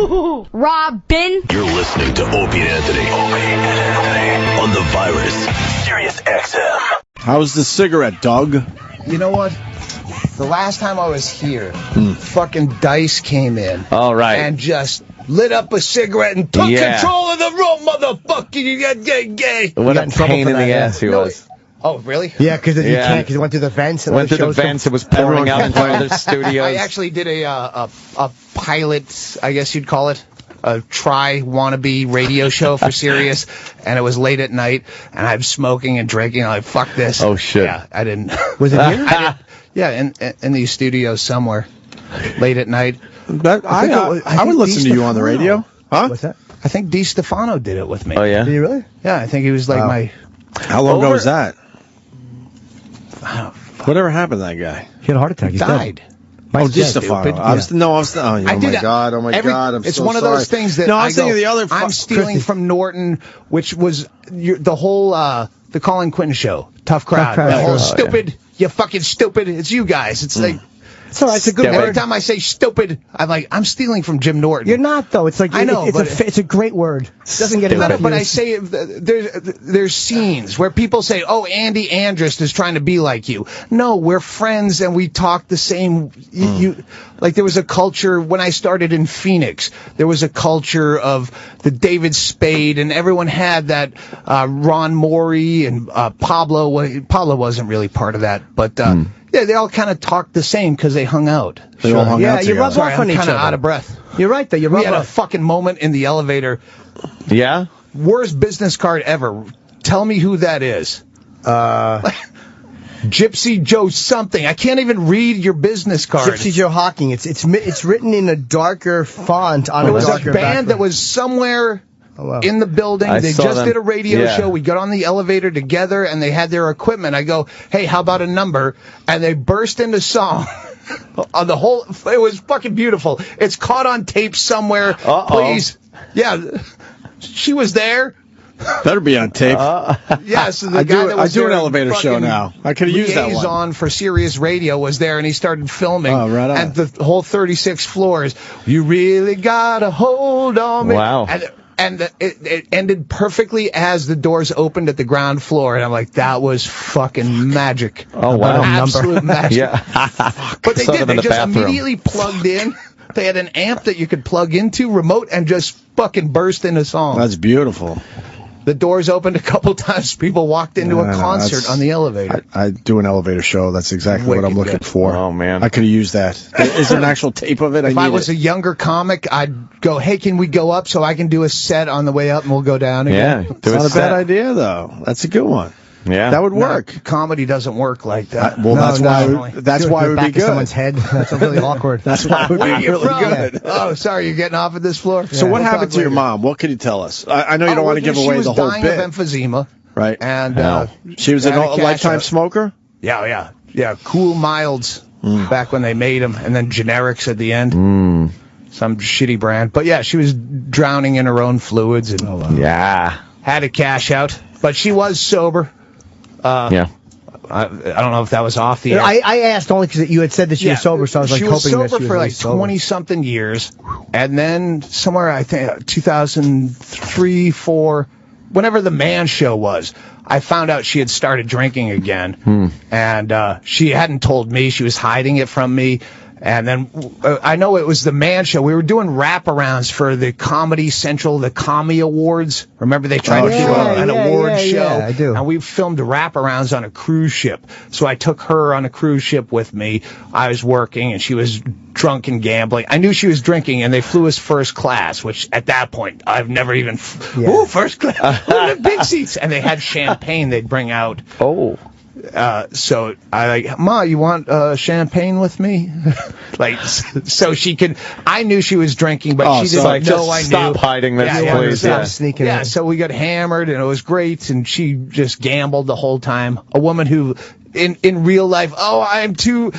HooHooHooRobin. You're listening to Opie Anthony. On the virus. Sirius XM. How's the cigarette, Doug? You know what? The last time I was here, fucking Dice came in. All right. And just lit up a cigarette and took control of the room, motherfucker. You got gay. What a pain in the ass he was. Oh, really? Yeah, because you can't, because it went through the vents. And went through the vents. It was pouring out in front of the studios. I actually did a pilot, I guess you'd call it, a wannabe radio show for Sirius, and it was late at night, and I'm smoking and drinking. I'm like, fuck this. Oh, shit. Yeah, I didn't. Was it here? Yeah, in these studios somewhere, late at night. I would listen to you on the radio. Huh? What's that? I think Di Stefano did it with me. Oh, yeah? Did you really? Yeah, I think he was like my... How long ago was that? Whatever happened to that guy? He had a heart attack. He's died. Dead. Oh, Di Stefano. Oh my God. I'm it's so one of sorry. those things that no, I was thinking of the other. I'm stealing from Norton, which was the whole the Colin Quinn show. Tough crowd. The whole stupid. You fucking stupid. It's you guys. It's like. It's all right. It's a good Every word. time I say stupid, I'm stealing from Jim Norton. You're not, though. It's like, I know, it's a great word. It doesn't get enough. But I say there's scenes where people say, "Oh, Andy Andrist is trying to be like you." No, we're friends and we talk the same. Like there was a culture when I started in Phoenix. There was a culture of the David Spade, and everyone had that. Ron Morey and Pablo. Pablo wasn't really part of that, but. Yeah, they all kind of talked the same because they hung out. They all hung out together. You rub off on each I'm kind other. of out of breath. You're right, though. We had a fucking moment in the elevator. Yeah? Worst business card ever. Tell me who that is. Gypsy Joe something. I can't even read your business card. Gypsy Joe Hawking. It's written in a darker font on a darker background. It was a band that was somewhere... in the building. They just did a radio show. We got on the elevator together, and they had their equipment. I go, hey, how about a number? And they burst into song. On the whole, it was fucking beautiful. It's caught on tape somewhere. Please. Yeah, she was there. Better be on tape. Yes, the I guy that was do an there, elevator show now. I could have used that one. Liaison for Sirius Radio was there, and he started filming. Oh, right on. And the whole 36 floors. You really got a hold on me. Wow. And it ended perfectly as the doors opened at the ground floor, and I'm like, that was fucking magic. Oh, wow. Absolute magic. Yeah. But they did. They just bathroom. immediately plugged in. They had an amp that you could plug into, remote, and just fucking burst into song. That's beautiful. The doors opened a couple times. People walked into a concert on the elevator. I do an elevator show. That's exactly what I'm looking for. Oh, man. I could have used that. Is there an actual tape of it? If I was a younger comic, I'd go, hey, can we go up so I can do a set on the way up and we'll go down again? Yeah. It's not a bad idea, though. That's a good one. Yeah. That would work. No, comedy doesn't work like that. That's why it would be good. Someone's head. That's really awkward. That's why it would be really good. Oh, sorry, you're getting off at this floor? So what happened to your mom? What can you tell us? I know you don't want to give away the whole bit. She was dying of emphysema. Right. And she was a lifetime smoker? Yeah. Cool Milds back when they made them, and then generics at the end. Some shitty brand. But yeah, she was drowning in her own fluids and had to cash out. But she was sober. I don't know if that was off the air. I asked only because you had said that she was sober, so I was like hoping that she was sober for like 20-something years. And then somewhere, I think, 2003, 2004, whenever the Man Show was, I found out she had started drinking again. And she hadn't told me. She was hiding it from me. And then I know it was the Man Show. We were doing wraparounds for the Comedy Central, the Commie Awards. Remember they tried to do an award show? Yeah, I do. And we filmed wraparounds on a cruise ship. So I took her on a cruise ship with me. I was working, and she was drunk and gambling. I knew she was drinking, and they flew us first class, which at that point, I've never even... Ooh, first class. Ooh, the big seats. And they had champagne they'd bring out. Oh. So I like, Ma, you want champagne with me? Like, so she could. I knew she was drinking, but she didn't know I knew. Stop hiding this, please. Stop sneaking in. So we got hammered, and it was great, and she just gambled the whole time. A woman who in real life, oh, I'm too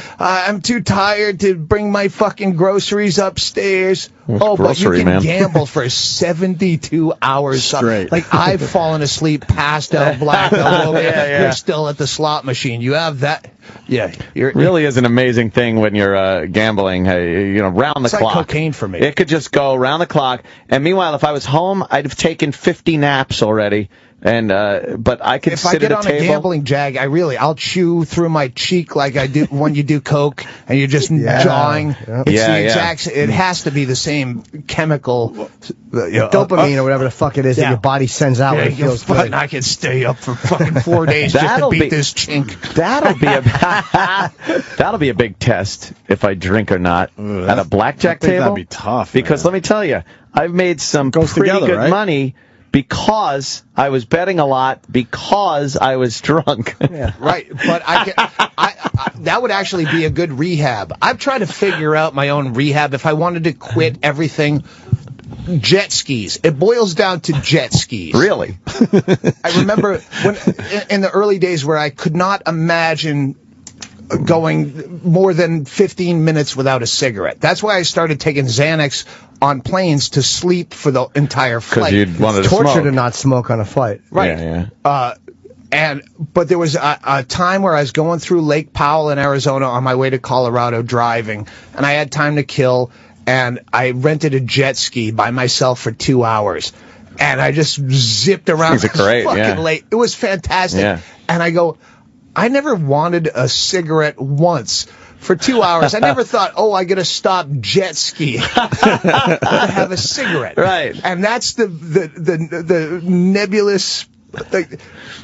tired to bring my fucking groceries upstairs. But you can gamble for 72 hours straight. Like, I've fallen asleep, passed out, blacked out. You're still at the slot machine. You have that. Yeah, it really is an amazing thing when you're gambling. Round the clock. It's like cocaine for me. It could just go round the clock. And meanwhile, if I was home, I'd have taken 50 naps already. And but I could sit at a table. If I get on a gambling jag, I'll chew through my cheek like I do when you do coke, and you're just jawing. It's the exact. It has to be the same chemical, dopamine or whatever the fuck it is that your body sends out when it feels good. I could stay up for fucking 4 days just to beat this chink. That'll be a big test if I drink or not at a blackjack table. That'd be tough. Because let me tell you, I've made some pretty good money. Because I was betting a lot, because I was drunk. Right, but that would actually be a good rehab. I've tried to figure out my own rehab. If I wanted to quit everything, jet skis. It boils down to jet skis. Really? I remember when in the early days where I could not imagine going more than 15 minutes without a cigarette. That's why I started taking Xanax on planes to sleep for the entire flight. Because you'd wanted to smoke. torture to not smoke on a flight. Right. But there was a time where I was going through Lake Powell in Arizona on my way to Colorado driving, and I had time to kill, and I rented a jet ski by myself for 2 hours. And I just zipped around. Things are great, Late. It was fantastic. Yeah. And I go, I never wanted a cigarette once for 2 hours. I never thought, I got to stop jet skiing to have a cigarette. Right. And that's the nebulous. Like,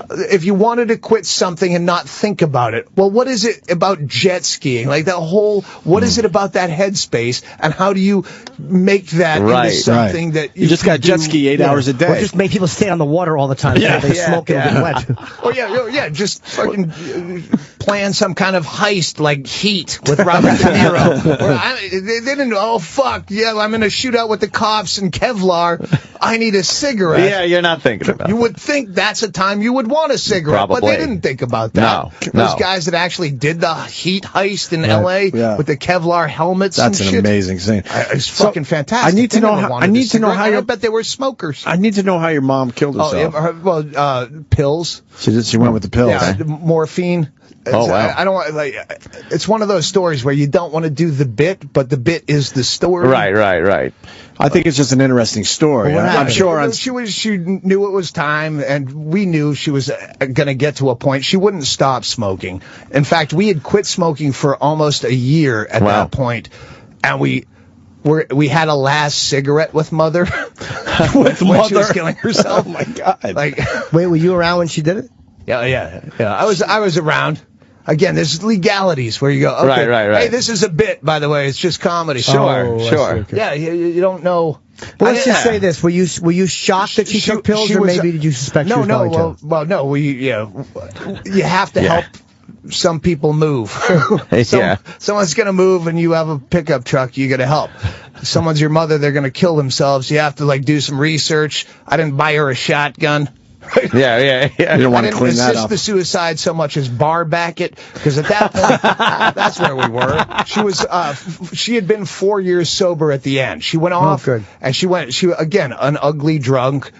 if you wanted to quit something and not think about it, well, what is it about jet skiing? Like what is it about that headspace, and how do you make that into something that you just got jet ski 8 hours a day? Or just make people stay on the water all the time so they smoke and get wet. Just fucking plan some kind of heist like Heat with Robert De Niro. They didn't. Oh fuck! Yeah, I'm in a shootout with the cops and Kevlar. I need a cigarette. Yeah, you're not thinking about it. You would think that's a time you would want a cigarette. Probably. But they didn't think about that. No. Those guys that actually did the Heat heist in L.A. with the Kevlar helmets That's and an shit. amazing thing. It's fucking fantastic. I need to know how I bet they were smokers. I need to know how your mom killed herself. Pills. She went with the pills. Yeah, morphine. Wow. I don't want it's one of those stories where you don't want to do the bit, but the bit is the story. Right. I think it's just an interesting story. I'm sure she knew it was time, and we knew she was going to get to a point. She wouldn't stop smoking. In fact, we had quit smoking for almost a year at that point, and we had a last cigarette with Mother when she was killing herself. Oh my God! Wait, were you around when she did it? Yeah. I was around. Again, there's legalities where you go, okay, right. Hey, this is a bit, by the way. It's just comedy. Sure. Okay. Yeah, you don't know. Well, let's just say this: were you shocked that she took pills, or maybe did you suspect she was going to? Well, no. You have to help some people move. Someone's going to move, and you have a pickup truck. You got to help. Someone's your mother. They're going to kill themselves. You have to do some research. I didn't buy her a shotgun. Yeah. You don't want to clean that up. I didn't assist the suicide so much as bar back it, because at that point, that's where we were. She had been 4 years sober at the end. She went off, and she again, an ugly drunk.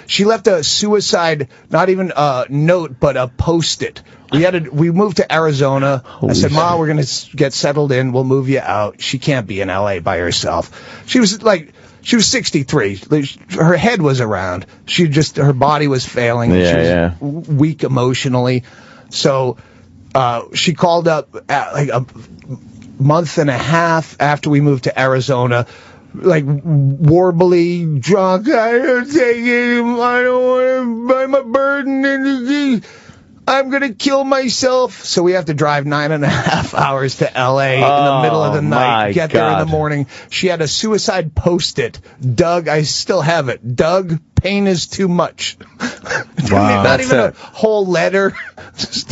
She left a suicide, not even a note, but a Post-it. We moved to Arizona. I said, Ma, we're going to get settled in. We'll move you out. She can't be in L.A. by herself. She was 63. Her head was around. Her body was failing. She was weak emotionally. So she called up a month and a half after we moved to Arizona, warbly, drunk. I don't take it. I don't want to buy my burden. I'm going to kill myself. So we have to drive 9.5 hours to L.A. in the middle of the night, get there in the morning. She had a suicide Post-it. Doug, I still have it. Doug, pain is too much. Wow. Not even a whole letter.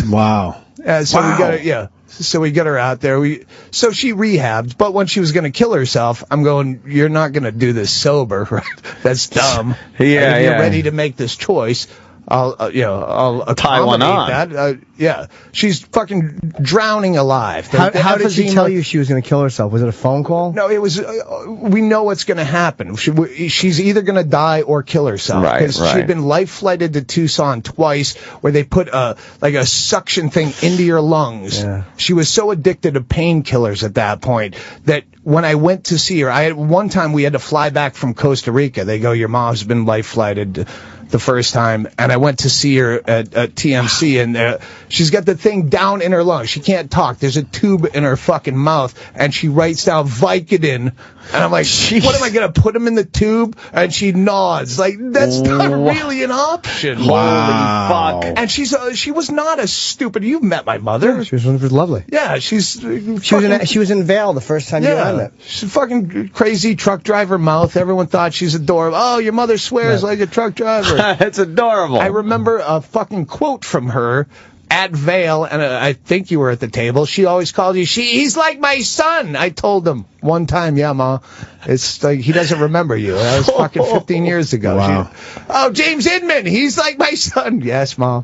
Wow. So we got her out there. So she rehabbed, but when she was going to kill herself, I'm going, you're not going to do this sober, right? That's dumb. You're ready to make this choice. I'll tie one on. That. Yeah, she's fucking drowning alive. How did she tell you she was going to kill herself? Was it a phone call? No, it was. We know what's going to happen. She's either going to die or kill herself. Right. She'd been life flighted to Tucson twice, where they put a suction thing into your lungs. Yeah. She was so addicted to painkillers at that point that when I went to see her, one time we had to fly back from Costa Rica. They go, your mom's been life flighted the first time, and I went to see her at TMC, and she's got the thing down in her lungs. She can't talk. There's a tube in her fucking mouth, and she writes down Vicodin, and I'm like, what am I going to put him in the tube? And she nods. Like, that's not really an option. Wow. Holy fuck. And she was not a stupid, you've met my mother. Yeah, she was lovely. Yeah, she was in Vail the first time you and I met. She's a fucking crazy truck driver mouth. Everyone thought she's adorable. Oh, your mother swears like a truck driver. It's adorable. I remember a fucking quote from her at Vail, and I think you were at the table. She always called you, he's like my son. I told him one time, yeah, Ma, it's like he doesn't rember you. That was fucking 15 years ago. Wow. James Inman, he's like my son. Yes, Ma.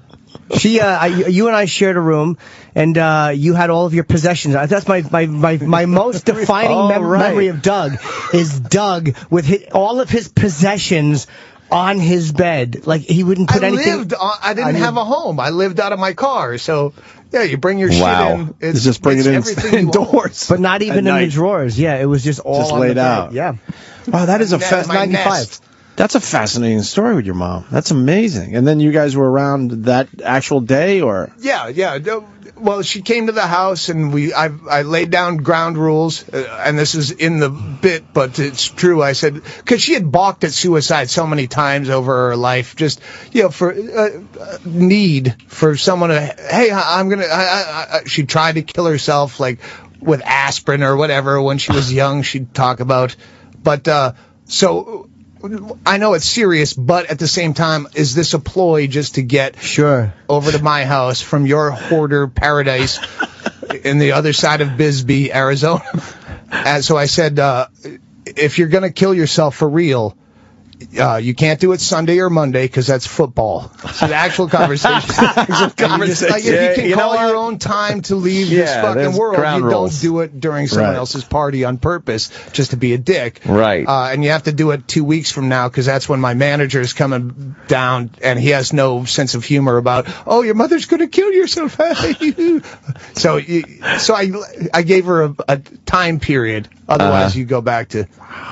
You and I shared a room, and you had all of your possessions. That's my most defining memory of Doug is Doug with all of his possessions on his bed. Like, he wouldn't put anything... I didn't have a home. I lived out of my car. So, yeah, you bring your shit in. It's just bring it in indoors. But not even in the drawers. Yeah, it was just all just on laid the bed. out. Yeah. Wow, that is a 95. That's a fascinating story with your mom. That's amazing. And then you guys were around that actual day, or? Yeah. Well, she came to the house, and I laid down ground rules, and this is in the bit, but it's true. I said, because she had balked at suicide so many times over her life, just, for need for someone to, hey, I'm going to, she tried to kill herself, like, with aspirin or whatever when she was young, she'd talk about. But, so... I know it's serious, but at the same time, is this a ploy just to get over to my house from your hoarder paradise in the other side of Bisbee, Arizona? And so I said, if you're going to kill yourself for real, you can't do it Sunday or Monday because that's football. So the actual conversation. If you can call your own time to leave this fucking world, you don't do it during someone else's party on purpose just to be a dick. Right. And you have to do it 2 weeks from now because that's when my manager is coming down and he has no sense of humor about, oh, your mother's going to kill yourself. So I gave her a time period. Otherwise, you go back to...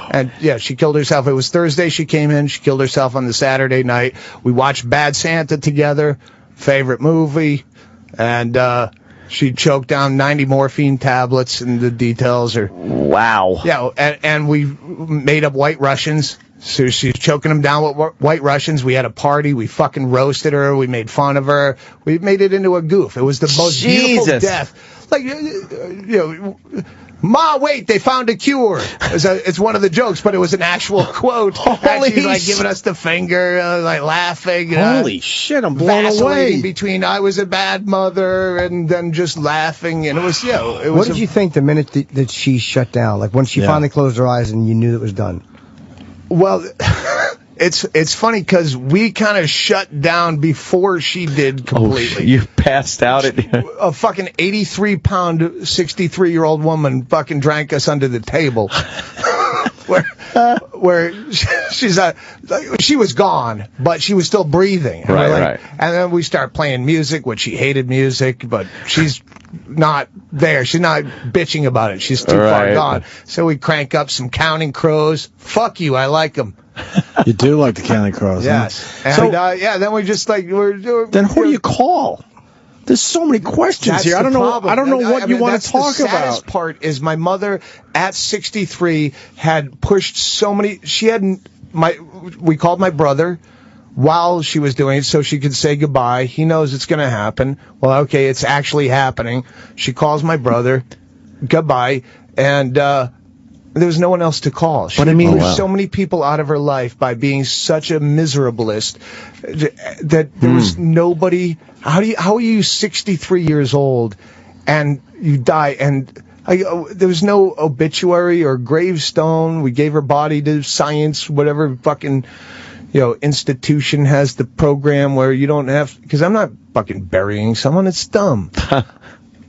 And, yeah, she killed herself. It was Thursday she came in. She killed herself on the Saturday night. We watched Bad Santa together, favorite movie. And she choked down 90 morphine tablets, and the details are... Wow. Yeah, and we made up White Russians. So she's choking them down with White Russians. We had a party. We fucking roasted her. We made fun of her. We made it into a goof. It was the most beautiful death. Like, Ma, wait, they found a cure. It's one of the jokes, but it was an actual quote. And she's like giving us the finger, like laughing. Holy shit, I'm blown away. Between I was a bad mother and then just laughing. And it was, What did you think the minute that she shut down? Like when she finally closed her eyes and you knew it was done? Well, it's funny because we kind of shut down before she did completely. Oh, you passed out at a fucking 83-pound, 63-year-old woman fucking drank us under the table. where she was gone, but she was still breathing. And right. And then we start playing music, which she hated music, but she's not there. She's not bitching about it. She's too far gone. So we crank up some Counting Crows. Fuck you, I like them. You do like the Counting Crows, yes. Huh? And, then we just like then who do you call? There's so many questions here. I don't know what you want to talk about. The saddest part is my mother at 63 had pushed so many. We called my brother while she was doing it so she could say goodbye. He knows it's going to happen. Well, okay, it's actually happening. She calls my brother, goodbye, and there was no one else to call. She pushed so many people out of her life by being such a miserablist that there was nobody. How are you 63 years old and you die? And there was no obituary or gravestone. We gave her body to science, whatever fucking institution has the program where you don't have, because I'm not fucking burying someone. It's dumb.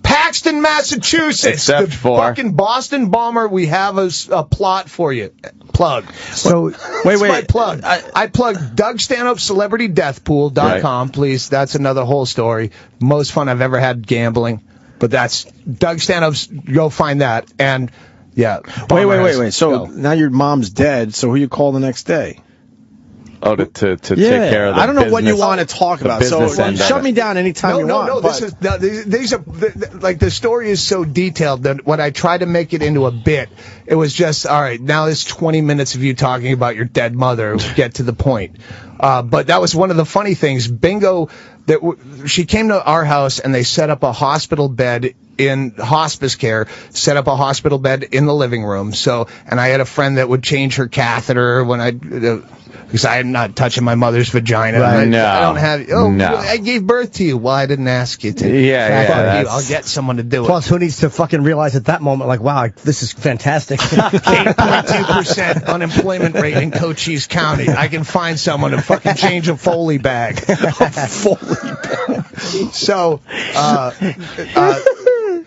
Paxton, Massachusetts. Except the for fucking Boston bomber. We have a plot for you. Plug. So wait. My plug. I plugged DougStanhopeCelebrityDeathPool.com, please. That's another whole story. Most fun I've ever had gambling. But that's Doug Stanhope's. Go find that. And yeah. Wait. So now your mom's dead. So who you call the next day? Oh, to take care of the I don't know what you business- want to talk about. So shut me down anytime you want. No. These are like the story is so detailed that when I try to make it into a bit, it was just all right. Now it's 20 minutes of you talking about your dead mother. Get to the point. But that was one of the funny things. Bingo, she came to our house and they set up a hospital bed in hospice care, set up a hospital bed in the living room. So, and I had a friend that would change her catheter when because I'm not touching my mother's vagina. Right. I don't have. No. I gave birth to you. Well, I didn't ask you to. Yeah. You. I'll get someone to do it. Plus, who needs to fucking realize at that moment, like, wow, this is fantastic. 8.2% unemployment rate in Cochise County. I can find someone to fucking change a Foley bag.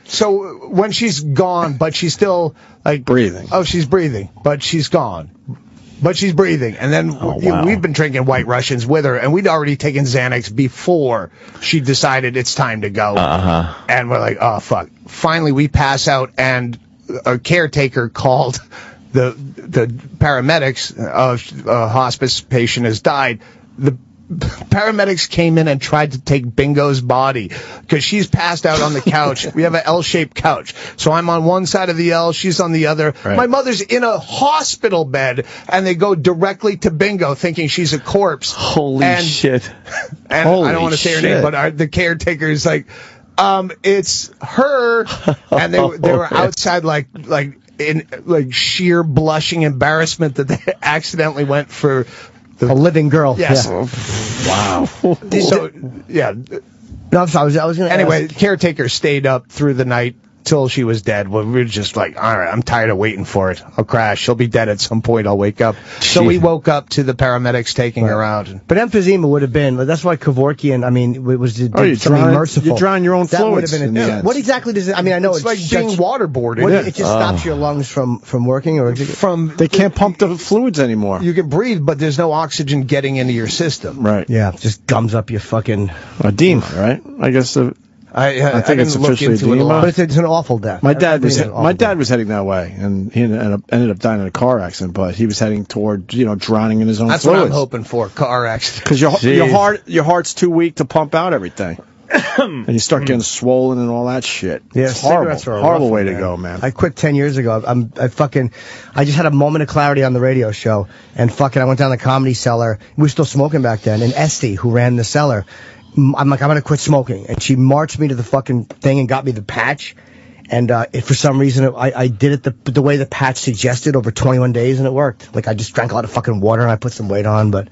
So when she's gone, but she's still like breathing. Oh, she's breathing, but she's gone. But she's breathing. And then we've been drinking White Russians with her, and we'd already taken Xanax before she decided it's time to go. And we're like, oh, fuck. Finally, we pass out, and a caretaker called the paramedics. A hospice patient has died. The paramedics came in and tried to take Bingo's body because she's passed out on the couch. We have an L-shaped couch. So I'm on one side of the L, she's on the other. Right. My mother's in a hospital bed, and they go directly to Bingo thinking she's a corpse. Holy shit. And I don't want to say her name, but the caretaker is like, it's her. And they were outside in sheer blushing embarrassment that they accidentally went for a living girl. Yes. Yeah. Wow. So, yeah. No, I'm sorry. I was going to Anyway, caretaker stayed up through the night till she was dead. Well, we were just like, all right, I'm tired of waiting for it. I'll crash. She'll be dead at some point. I'll wake up. So we woke up to the paramedics taking her out. But emphysema would have been, that's why Kevorkian, I mean, it was something merciful. You're drawing your own fluids. That would have been what exactly does it, I mean, I know it's like being waterboarded. It just stops your lungs from working? Or they can't pump the fluids anymore. You can breathe, but there's no oxygen getting into your system. Right. Yeah, just gums up your fucking... edema, right? I guess... I think it's officially edema. But it's an awful death. My dad was heading that way, and he ended up dying in a car accident. But he was heading toward drowning in his own fluids. That's what I'm hoping for, car accident. Because your heart's too weak to pump out everything, and you start getting swollen and all that shit. Yeah, it's horrible way to go, man. I quit 10 years ago. I just had a moment of clarity on the radio show, and I went down the Comedy Cellar. We were still smoking back then, and Esty, who ran the cellar. I'm like, I'm going to quit smoking. And she marched me to the fucking thing and got me the patch. And for some reason, I did it the way the patch suggested over 21 days, and it worked. Like, I just drank a lot of fucking water, and I put some weight on, but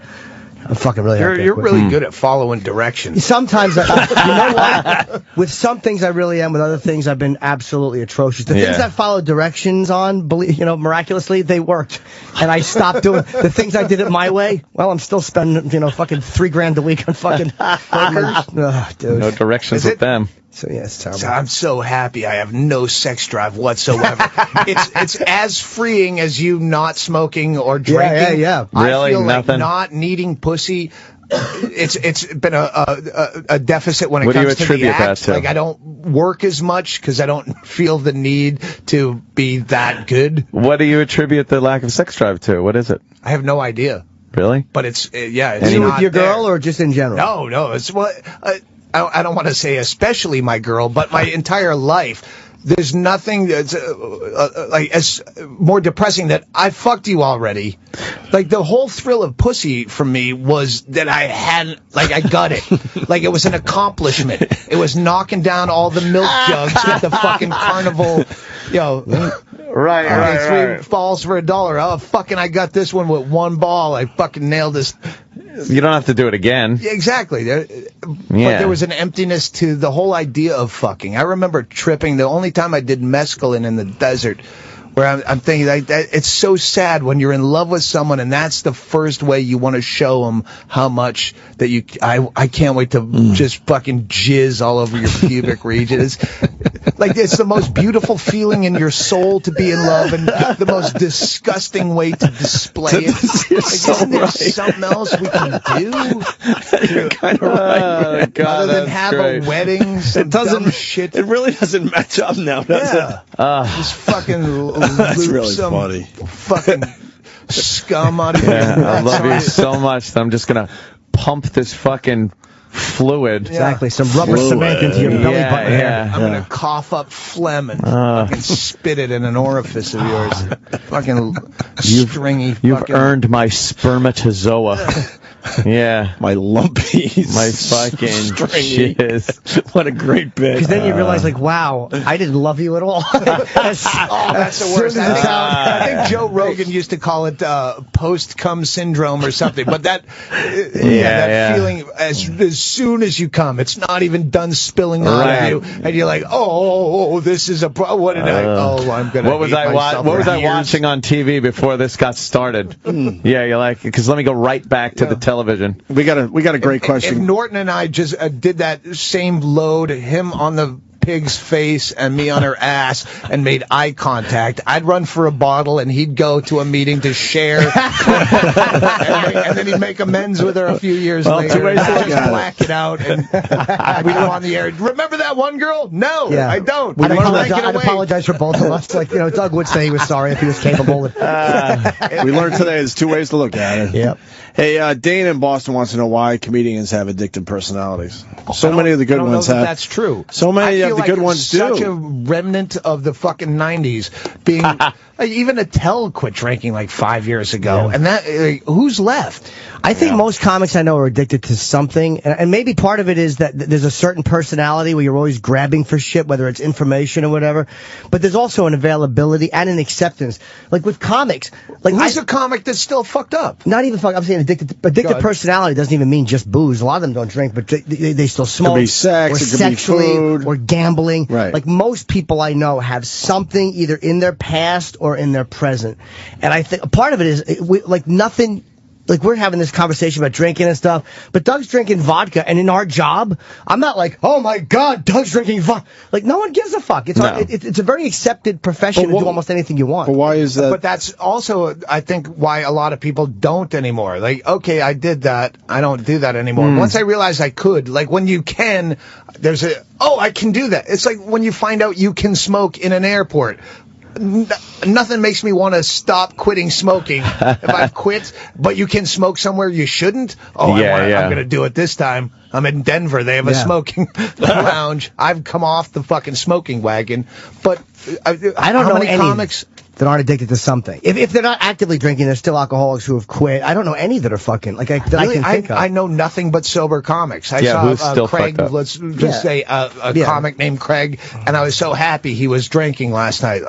I'm fucking really happy. You're really good at following directions. Sometimes, you know what? With some things I really am. With other things, I've been absolutely atrocious. The things I followed directions on, miraculously, they worked. And I stopped doing the things I did it my way. Well, I'm still spending, fucking $3,000 a week on fucking burgers. Dude. No directions with them. So yeah, it's terrible. So I'm so happy I have no sex drive whatsoever. it's as freeing as you not smoking or drinking. Yeah. Really? I feel Nothing? like not needing pussy. It's been a deficit when it comes to the act. What do you attribute that to? Like, I don't work as much because I don't feel the need to be that good. What do you attribute the lack of sex drive to? What is it? I have no idea. Really? But it's is it with your girl or just in general? No. It's what. I don't want to say especially my girl, but my entire life. There's nothing that's as more depressing that I fucked you already. Like, the whole thrill of pussy for me was that I hadn't, I got it. Like, it was an accomplishment. It was knocking down all the milk jugs at the fucking carnival, Right. 3 balls for $1. Oh, fucking, I got this one with 1 ball. I fucking nailed this. You don't have to do it again. Yeah, exactly. But there was an emptiness to the whole idea of fucking. I remember tripping. The only time I did mescaline in the desert Where I'm thinking, like, it's so sad when you're in love with someone and that's the first way you want to show them how much that you. I can't wait to just fucking jizz all over your pubic region. It's the most beautiful feeling in your soul to be in love, and the most disgusting way to display it. Isn't there something else we can do? You're kind of right. God, other than have a wedding, some dumb shit. It really doesn't match up now, does it? Just fucking. That's really funny. Fucking scum out of your I love you so much that I'm just gonna pump this fucking fluid. Exactly, some rubber cement into your belly button hair. I'm gonna cough up phlegm and fucking spit it in an orifice of yours. Fucking stringy. You've earned my spermatozoa. Yeah, my lumpies, my fucking shiz. What a great bit. Because then you realize, like, wow, I didn't love you at all. That's the worst. I think Joe Rogan used to call it post-cum syndrome or something. But that feeling as soon as you come, it's not even done spilling out of you, and you're like, oh, this is a problem. What did I'm gonna. What was I watching on TV before this got started? Yeah, you're like, because let me go right back to the television. We got a great question. If Norton and I just did that same load, him on the pig's face and me on her ass, and made eye contact, I'd run for a bottle and he'd go to a meeting to share, and then he'd make amends with her a few years later. And I'd just black it out, and we'd go on the air. Remember that one girl? No, I don't. I'd apologize for both of us. Like, Doug would say he was sorry if he was capable. We learned today there's two ways to look at it. Yep. Hey, Dane in Boston wants to know why comedians have addictive personalities. So many of the good ones have. That's true. So many of the good ones do. Such a remnant of the fucking 90s. Being even Attell quit drinking like 5 years ago, and that who's left? I think most comics I know are addicted to something, and maybe part of it is that there's a certain personality where you're always grabbing for shit, whether it's information or whatever. But there's also an availability and an acceptance. Like with comics, like who's a comic that's still fucked up? Not even fucked. I'm saying addicted personality doesn't even mean just booze. A lot of them don't drink, but they still smoke. It could be sex, or it could sexually, be food, or gambling. Right. Like most people I know have something either in their past or in their present, and I think part of it is nothing. Like, we're having this conversation about drinking and stuff, but Doug's drinking vodka, and in our job, I'm not like, oh my God, Doug's drinking vodka. Like, no one gives a fuck. It's a very accepted profession to do almost anything you want. But why is that? But that's also, I think, why a lot of people don't anymore. Like, okay, I did that. I don't do that anymore. Once I realized I could, like, when you can, I can do that. It's like when you find out you can smoke in an airport. Nothing makes me want to stop quitting smoking if I've quit, but you can smoke somewhere you shouldn't. I'm going to do it this time. I'm in Denver. They have a smoking lounge. I've come off the fucking smoking wagon, but I don't know any comics that aren't addicted to something. If they're not actively drinking, they're still alcoholics who have quit. I don't know any that are fucking I can think of. I know nothing but sober comics. I saw Craig, let's just say a comic named Craig, and I was so happy he was drinking last night.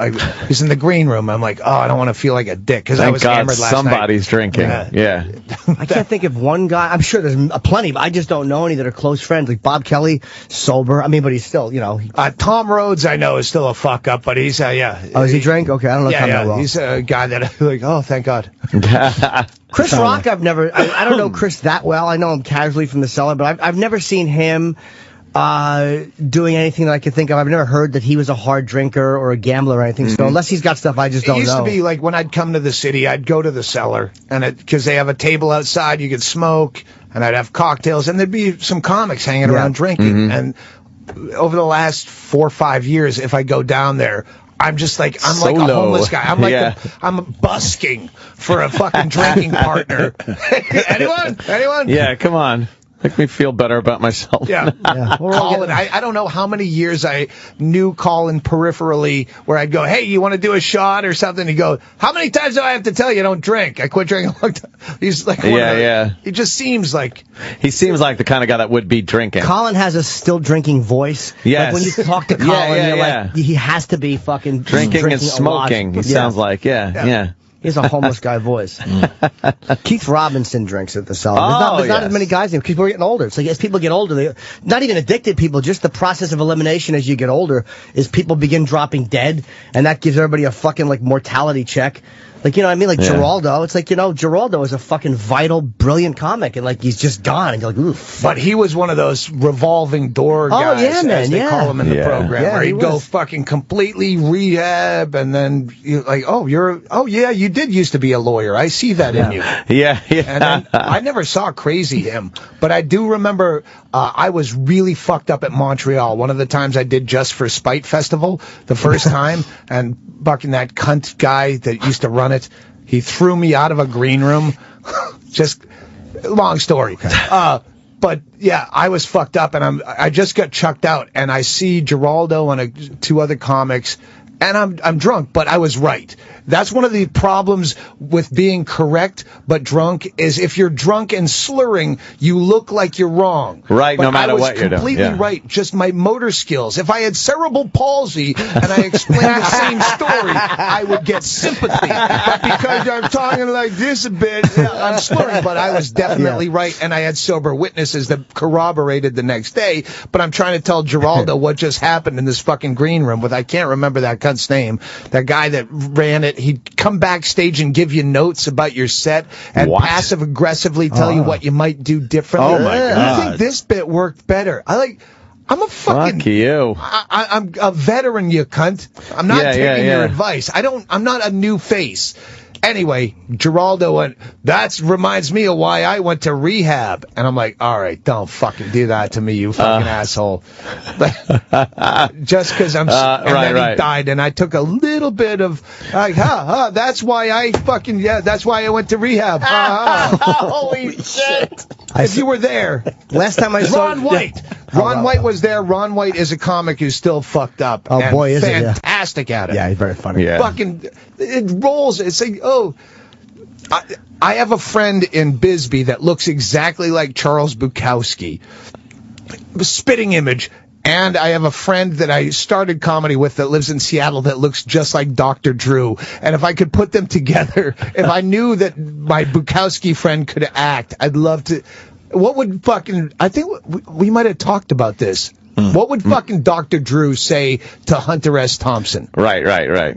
He's in the green room. I'm like, I don't want to feel like a dick because I was hammered last night. Somebody's drinking. Yeah. I can't think of one guy. I'm sure there's plenty, but I just don't know any that are close friends. Like Bob Kelly, sober. I mean, but he's still, Tom Rhodes, I know, is still a fuck up, but he's, Oh, does he drink? Okay, I don't know. Yeah, he's a guy that I'm like, oh, thank God. Chris Rock, I don't know Chris that well. I know him casually from the cellar, but I've never seen him doing anything that I could think of. I've never heard that he was a hard drinker or a gambler or anything. So unless he's got stuff I just don't know. It used to be like when I'd come to the city, I'd go to the cellar, and because they have a table outside, you could smoke, and I'd have cocktails, and there'd be some comics hanging around drinking. And over the last 4 or 5 years, if I go down there, I'm just like, I'm like a homeless guy. I'm like, I'm busking for a fucking drinking partner. Anyone? Yeah, come on. Make me feel better about myself. Yeah. Colin, I don't know how many years I knew Colin peripherally where I'd go, hey, you want to do a shot or something? He'd go, how many times do I have to tell you I don't drink? I quit drinking a long time. He's like, he just seems like. He seems like the kind of guy that would be drinking. Colin has a still drinking voice. Yes. Like when you talk to Colin, you're like, he has to be fucking drinking and smoking. He sounds like, He has a homeless guy voice. Keith Robinson drinks at the cellar. There's not as many guys in. People are getting older. It's like as people get older, they not even addicted people. Just the process of elimination as you get older is people begin dropping dead, and that gives everybody a fucking like mortality check. Like, you know what I mean? Like Geraldo. It's like, you know, Geraldo is a fucking vital, brilliant comic, and like he's just gone. And you're like, oof. But he was one of those revolving door guys, as they call him in the program, where he'd go fucking completely rehab, and then you're like, you did used to be a lawyer. I see that in you. Yeah. And then I never saw Crazy him, but I do remember I was really fucked up at Montreal. One of the times I did Just for Spite Festival, the first time, and fucking that cunt guy that used to run it, he threw me out of a green room. Just long story. But yeah, I was fucked up, and I just got chucked out, and I see Geraldo and two other comics, and I'm drunk, but I was right. That's one of the problems with being correct but drunk, is if you're drunk and slurring, you look like you're wrong. Right, but no matter what you're doing. I was completely right, just my motor skills. If I had cerebral palsy and I explained the same story, I would get sympathy. But because I'm talking like this a bit, I'm slurring. But I was definitely right, and I had sober witnesses that corroborated the next day. But I'm trying to tell Geraldo what just happened in this fucking green room with, I can't remember that cunt's name, that guy that ran it. He'd come backstage and give you notes about your set and passive-aggressively tell you what you might do differently. Oh, my God. I think this bit worked better. I'm a fucking... Fuck you. I'm a veteran, you cunt. I'm not taking your advice. I'm not a new face. Anyway, Geraldo went, that reminds me of why I went to rehab. And I'm like, all right, don't fucking do that to me, you fucking asshole. Just because I'm... and then he died, and I took a little bit of, like, that's why I fucking... Yeah, that's why I went to rehab. Holy shit. If you were there. Last time I saw... Ron White. Ron White was there. Ron White is a comic who's still fucked up. Oh, boy, is he? Fantastic at it. Yeah, he's very funny. Yeah. Fucking... It rolls. It's like, I have a friend in Bisbee that looks exactly like Charles Bukowski. Spitting image. And I have a friend that I started comedy with that lives in Seattle that looks just like Dr. Drew. And if I could put them together, if I knew that my Bukowski friend could act, I'd love to. What would fucking... I think we might have talked about this. What would fucking Dr. Drew say to Hunter S. Thompson? Right.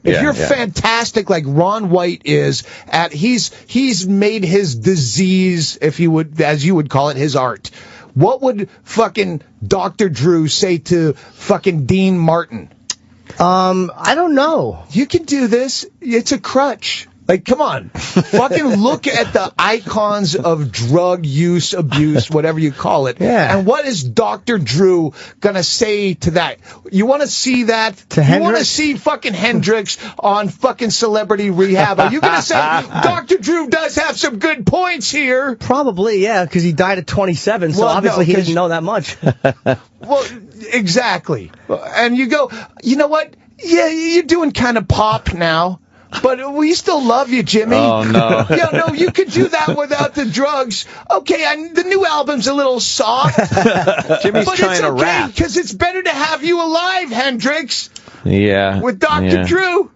If you're fantastic like Ron White is at, he's made his disease, if you would, as you would call it, his art. What would fucking Dr. Drew say to fucking Dean Martin? I don't know. You can do this. It's a crutch. Like, come on. Fucking look at the icons of drug use, abuse, whatever you call it. Yeah. And what is Dr. Drew going to say to that? You want to see that? To you want to see fucking Hendrix on fucking Celebrity Rehab? Are you going to say, Dr. Drew does have some good points here? Probably, yeah, because he died at 27, so obviously he didn't know that much. Well, exactly. And you go, you know what? Yeah, you're doing kind of pop now. But we still love you, Jimmy. Oh, no. Yeah, no, you could do that without the drugs. Okay, the new album's a little soft. Jimmy's but trying to rap. Because it's better to have you alive, Hendrix. Yeah. With Dr. Drew.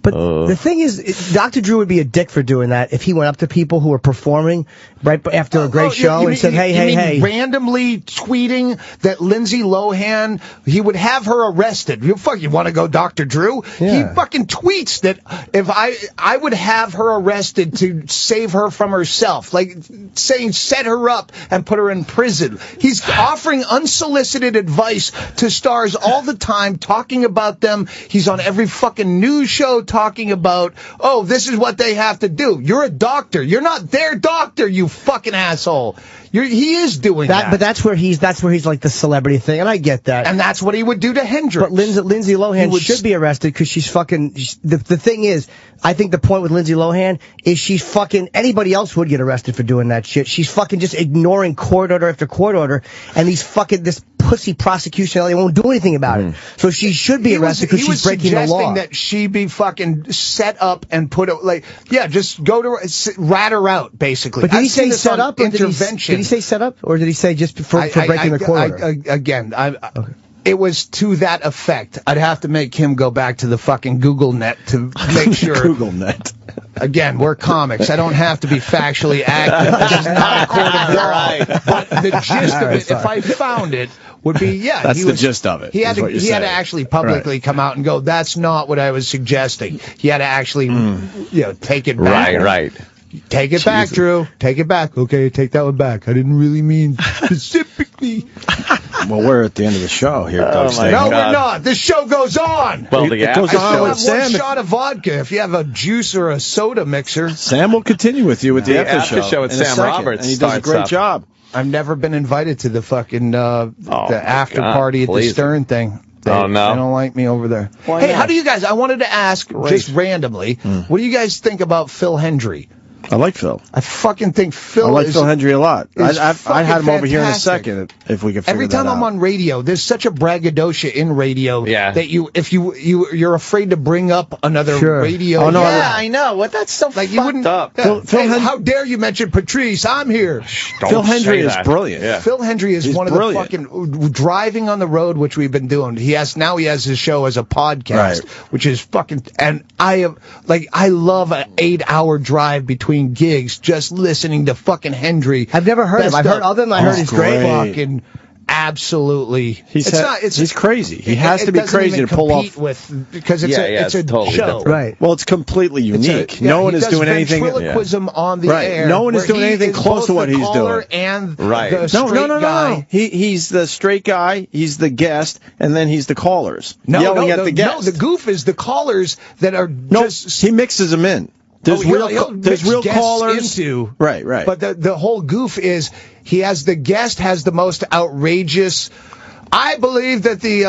But the thing is, Dr. Drew would be a dick for doing that if he went up to people who were performing right after a great show and said, hey. Randomly tweeting that Lindsay Lohan, he would have her arrested. You want to go Dr. Drew? Yeah. He fucking tweets that if I would have her arrested to save her from herself. Like saying set her up and put her in prison. He's offering unsolicited advice to stars all the time, talking about them. He's on every fucking news show talking about, this is what they have to do. You're a doctor. You're not their doctor, you fucking asshole. He is doing that. But that's where he's like the celebrity thing, and I get that. And that's what he would do to Hendrix. But Lindsay Lohan should be arrested because she's fucking... The thing is, I think the point with Lindsay Lohan is she's fucking... Anybody else would get arrested for doing that shit. She's fucking just ignoring court order after court order, and this pussy prosecution, they won't do anything about it. So she should be arrested because she's breaking the law. He was suggesting that she be fucking set up and put it, just go to rat her out, basically. But did he say set up or intervention? Did he say set up, or did he say just for breaking the court order? It was to that effect. I'd have to make him go back to the fucking Google net to make sure. Google net. Again, we're comics. I don't have to be factually accurate. This is not a court of law. Right. But the gist of it, if I found it, would be, That's the gist of it. He had to actually publicly come out and go, that's not what I was suggesting. He had to actually, take it back. Right. Take it back, Drew. Take it back. Okay, take that one back. I didn't really mean specifically. Well, we're at the end of the show here, Doug. No, we're not. This show goes on. Well, it goes on with Sam. One shot of vodka. If you have a juice or a soda mixer. Sam will continue with you with the after show with Sam Roberts. And he does a great job. I've never been invited to the fucking the after party at the Stern thing. They don't like me over there. Hey, how do you guys? I wanted to ask just randomly. What do you guys think about Phil Hendry? I like Phil. I fucking think Phil. I like Phil Hendry a lot. I had him over here in a fantastic. second if we could figure Every time I'm on radio, there's such a braggadocio in radio that you're afraid to bring up another radio. Oh no, I know. What that's so like you wouldn't. Up. How dare you mention Patrice? I'm here. Phil Hendry is brilliant. Yeah. Phil Hendry is one of the fucking driving on the road, which we've been doing. He has his show as a podcast, which is fucking. And I love an 8-hour drive between gigs just listening to fucking Hendry. I've never heard him. I've heard of him. I heard he's great. Fucking absolutely. He's crazy. He has to be crazy to pull off because it's a totally show. Different. Right. Well, it's completely unique. No one is doing anything. Ventriloquism on the air. No one is doing anything close to what he's doing. And the straight guy. He's the straight guy. He's the guest, and then he's the callers yelling at the guests. No, the goof is the callers that are just. He mixes them in. There's real callers into right. But the whole goof is the guest has the most outrageous. I believe that we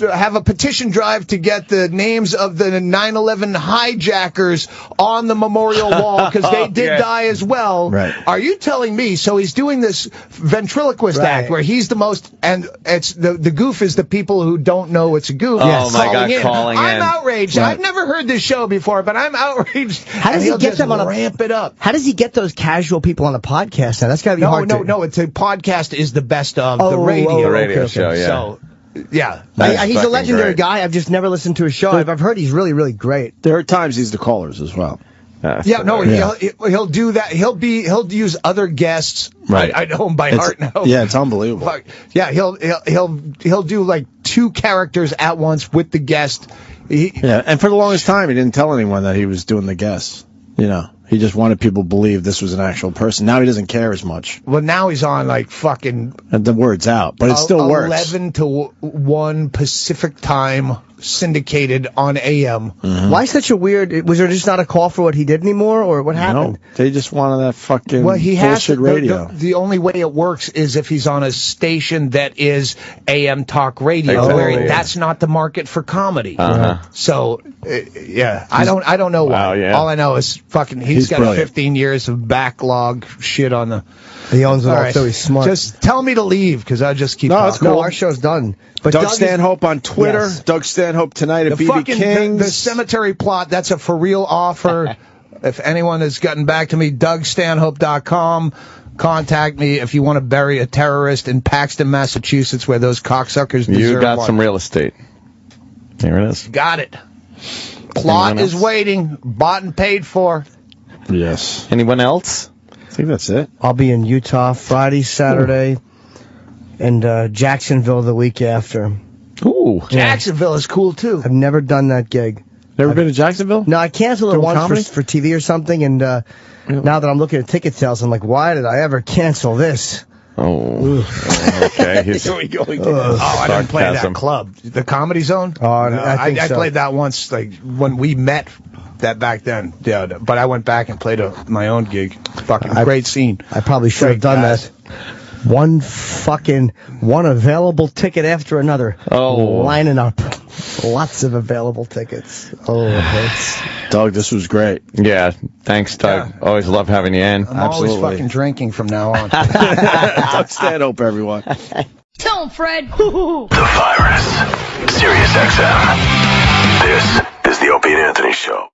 have a petition drive to get the names of the 9/11 hijackers on the memorial wall because they did die as well. Right. Are you telling me? So he's doing this ventriloquist act where he's the most, and it's the goof is the people who don't know it's a goof. Oh my God, calling in. I'm outraged. Right. I've never heard this show before, but I'm outraged. How does he get them on ramp it up? How does he get those casual people on a podcast? Now that's got to be hard. No. It's a podcast is the best of the radio. The radio show, yeah. So, yeah. He's a legendary guy. I've just never listened to his show. I've heard he's really, really great. There are times he's the callers as well. He'll do that. He'll use other guests. Right. I know him by heart now. Yeah, it's unbelievable. But, yeah, he'll do like 2 characters at once with the guest. And for the longest time, he didn't tell anyone that he was doing the guests. He just wanted people to believe this was an actual person. Now he doesn't care as much. Well, now he's on like fucking. And the word's out, but it still works. 11 to 1 Pacific time, syndicated on AM. Mm-hmm. Why such a weird? Was there just not a call for what he did anymore, or what happened? No, they just wanted that fucking bullshit radio. The only way it works is if he's on a station that is AM talk radio, where that's not the market for comedy. So, I don't know why. Wow, yeah. All I know is fucking. He's got brilliant. 15 years of backlog shit on the. He owns it all, so he's smart. Just tell me to leave, because I'll just keep talking. It's cool. No, our show's done. But Doug Stanhope on Twitter. Yes. Doug Stanhope tonight at BB King's. The cemetery plot, that's a for real offer. If anyone has gotten back to me, DougStanhope.com. Contact me if you want to bury a terrorist in Paxton, Massachusetts, where those cocksuckers deserve. You got some real estate. Here it is. Got it. Plot is waiting. Bought and paid for. Yes. Anyone else? I think that's it. I'll be in Utah Friday, Saturday, and Jacksonville the week after. Ooh. Jacksonville is cool, too. I've never done that gig. Never been to Jacksonville? No, I canceled it once for TV or something, and now that I'm looking at ticket sales, I'm like, why did I ever cancel this? Oh, okay. Here we go again. I didn't play that club. The Comedy Zone? Oh, I played that once, like, when we met that back then. Yeah, but I went back and played my own gig. Fucking great scene. I probably should have done that. One available ticket after another. Lining up. Lots of available tickets. Oh, it hurts. Doug, this was great. Yeah, thanks, Doug. Yeah. Always love having you in. I'm always fucking drinking from now on. Doug Stanhope, everyone. Tell him, Fred. The Virus. Sirius XM. This is the Opie Anthony Show.